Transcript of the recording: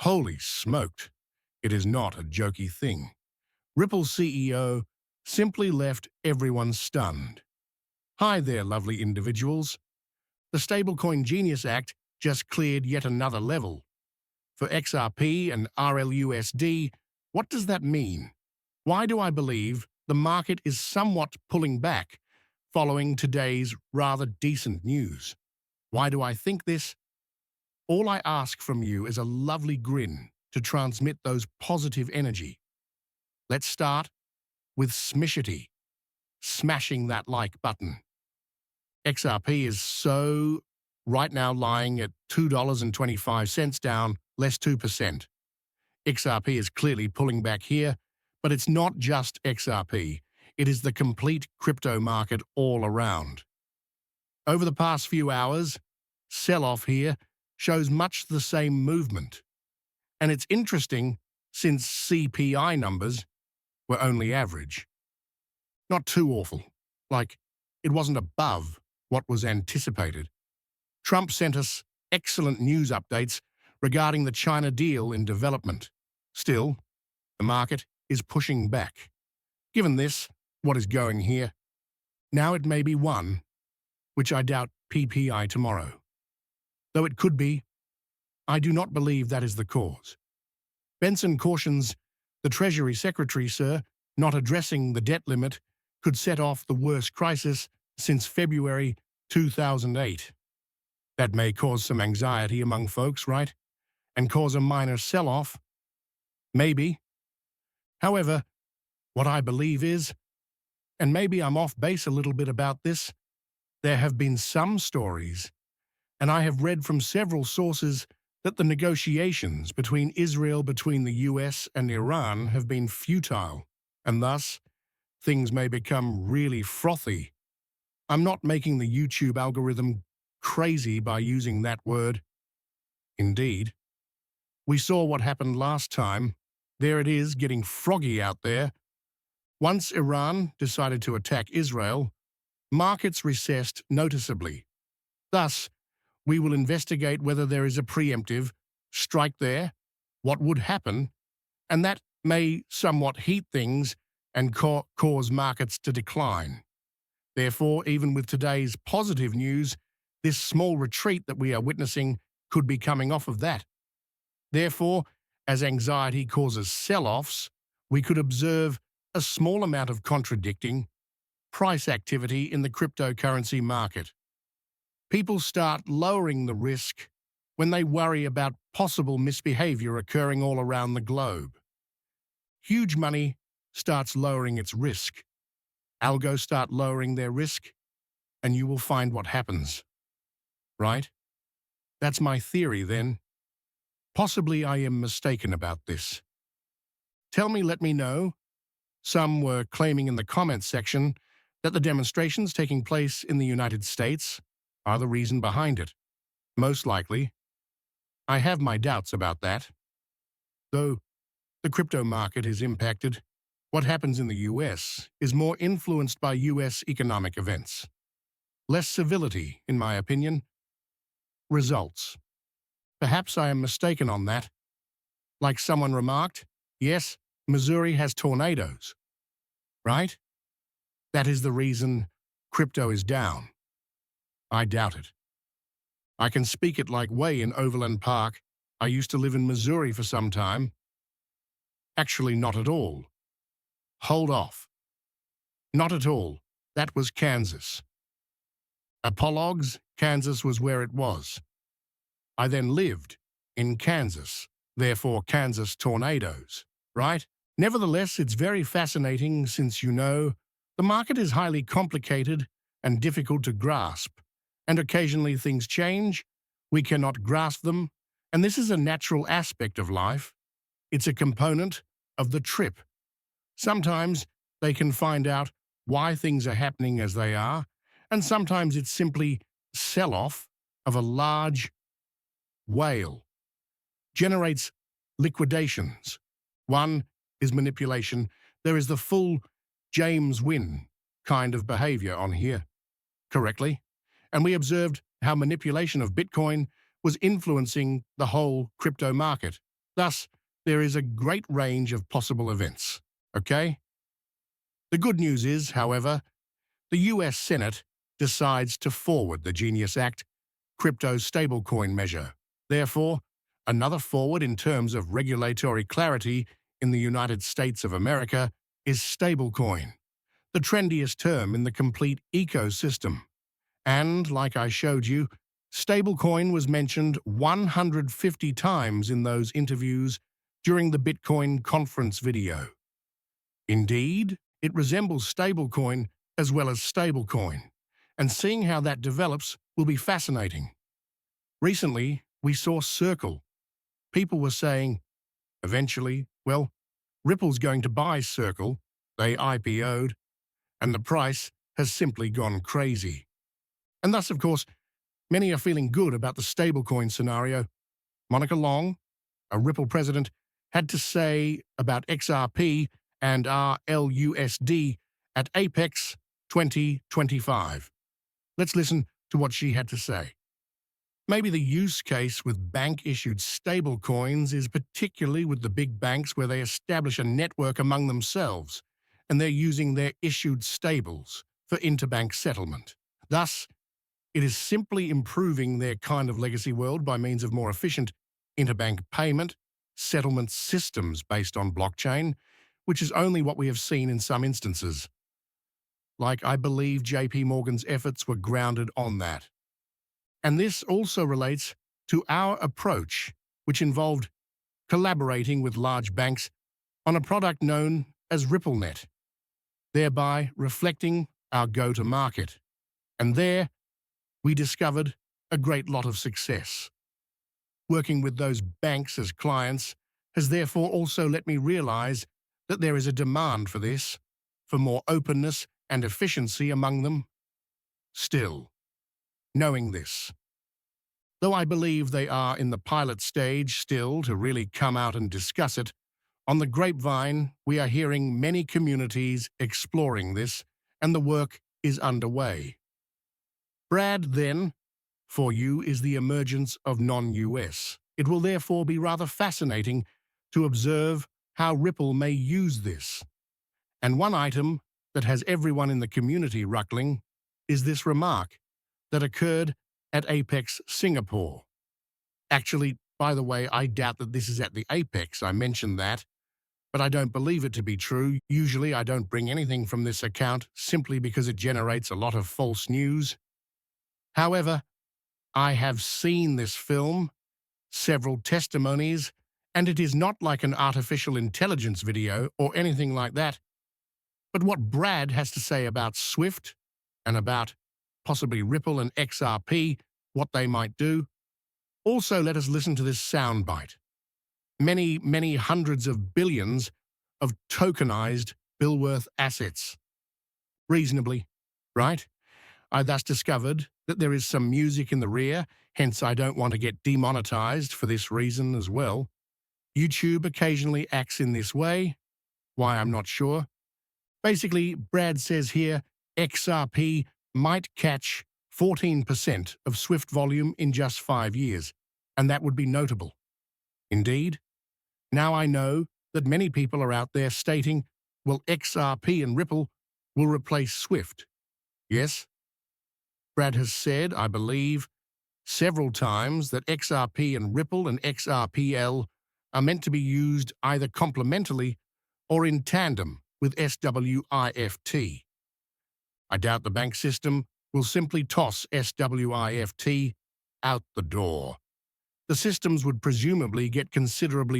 Holy smoked, it is not a jokey thing. Ripple's CEO simply left everyone stunned. Hi there, lovely individuals. The Stablecoin Genius Act just cleared yet another level. For XRP and RLUSD, what does that mean? Why do I believe the market is somewhat pulling back following today's rather decent news? Why do I think this? All I ask from you is a lovely grin to transmit those positive energy. Let's start with smishity, smashing that like button. XRP is so right now lying at $2.25 down, less 2%. XRP is clearly pulling back here, but it's not just XRP. It is the complete crypto market all around. Over the past few hours, sell-off here shows much the same movement. And it's interesting since CPI numbers were only average. Not too awful, like it wasn't above what was anticipated. Trump sent us excellent news updates regarding the China deal in development. Still, the market is pushing back. Given this, what is going here? Now it may be one, which I doubt PPI tomorrow. Though it could be, I do not believe that is the cause. Benson cautions the Treasury Secretary, sir, not addressing the debt limit could set off the worst crisis since February 2008. That may cause some anxiety among folks, right? And cause a minor sell-off? Maybe. However, what I believe is, and maybe I'm off base a little bit about this, there have been some stories, and I have read from several sources that the negotiations between the US and Iran have been futile, and thus, things may become really frothy. I'm not making the YouTube algorithm crazy by using that word. Indeed. We saw what happened last time. There it is, getting froggy out there. Once Iran decided to attack Israel, markets recessed noticeably. Thus, we will investigate whether there is a preemptive strike there, what would happen, and that may somewhat heat things and cause markets to decline. Therefore, even with today's positive news, this small retreat that we are witnessing could be coming off of that. Therefore, as anxiety causes sell-offs, we could observe a small amount of contradicting price activity in the cryptocurrency market. People start lowering the risk when they worry about possible misbehavior occurring all around the globe. Huge money starts lowering its risk. Algos start lowering their risk, and you will find what happens. Right? That's my theory, then. Possibly I am mistaken about this. Let me know. Some were claiming in the comments section that the demonstrations taking place in the United States are the reason behind it. Most likely. I have my doubts about that. Though the crypto market is impacted, what happens in the US is more influenced by US economic events. Less civility, in my opinion. Results. Perhaps I am mistaken on that. Like someone remarked, yes, Missouri has tornadoes. Right? That is the reason crypto is down. I doubt it. I can speak it like way in Overland Park. I used to live in Missouri for some time. Actually, not at all. Hold off. Not at all. That was Kansas. Apologues, Kansas was where it was. I then lived in Kansas, therefore Kansas tornadoes, right? Nevertheless, it's very fascinating since the market is highly complicated and difficult to grasp, and occasionally things change, we cannot grasp them, and this is a natural aspect of life. It's a component of the trip. Sometimes they can find out why things are happening as they are, and sometimes it's simply sell-off of a large whale. Generates liquidations. One is manipulation. There is the full James Wynn kind of behavior on here, correctly? And we observed how manipulation of Bitcoin was influencing the whole crypto market. Thus, there is a great range of possible events, okay? The good news is, however, the US Senate decides to forward the Genius Act crypto stablecoin measure. Therefore, another forward in terms of regulatory clarity in the United States of America is stablecoin, the trendiest term in the complete ecosystem. And, like I showed you, stablecoin was mentioned 150 times in those interviews during the Bitcoin conference video. Indeed, it resembles stablecoin as well as stablecoin, and seeing how that develops will be fascinating. Recently, we saw Circle. People were saying, eventually, well, Ripple's going to buy Circle, they IPO'd, and the price has simply gone crazy. And thus, of course, many are feeling good about the stablecoin scenario. Monica Long, a Ripple president, had to say about XRP and RLUSD at Apex 2025. Let's listen to what she had to say. Maybe the use case with bank-issued stablecoins is particularly with the big banks where they establish a network among themselves, and they're using their issued stables for interbank settlement. Thus, it is simply improving their kind of legacy world by means of more efficient interbank payment, settlement systems based on blockchain, which is only what we have seen in some instances. Like, I believe JP Morgan's efforts were grounded on that. And this also relates to our approach, which involved collaborating with large banks on a product known as RippleNet, thereby reflecting our go-to-market. And there, we discovered a great lot of success. Working with those banks as clients has therefore also let me realize that there is a demand for this, for more openness and efficiency among them. Still, knowing this, though I believe they are in the pilot stage still to really come out and discuss it, on the grapevine we are hearing many communities exploring this, and the work is underway. Brad, then, for you is the emergence of non-US. It will therefore be rather fascinating to observe how Ripple may use this. And one item that has everyone in the community ruckling is this remark that occurred at Apex Singapore. Actually, by the way, I doubt that this is at the Apex, I mentioned that, but I don't believe it to be true. Usually I don't bring anything from this account simply because it generates a lot of false news. However, I have seen this film, several testimonies, and it is not like an artificial intelligence video or anything like that. But what Brad has to say about Swift and about possibly Ripple and XRP, what they might do. Also, let us listen to this soundbite. Many hundreds of billions of tokenized bill-worth assets. Reasonably, right? I thus discovered that there is some music in the rear, hence I don't want to get demonetized for this reason as well. YouTube occasionally acts in this way. Why, I'm not sure. Basically, Brad says here, XRP might catch 14% of Swift volume in just 5 years, and that would be notable. Indeed, now I know that many people are out there stating, well, XRP and Ripple will replace Swift. Yes, Brad has said, I believe, several times that XRP and Ripple and XRPL are meant to be used either complementarily or in tandem with SWIFT. I doubt the bank system will simply toss SWIFT out the door. The systems would presumably get considerably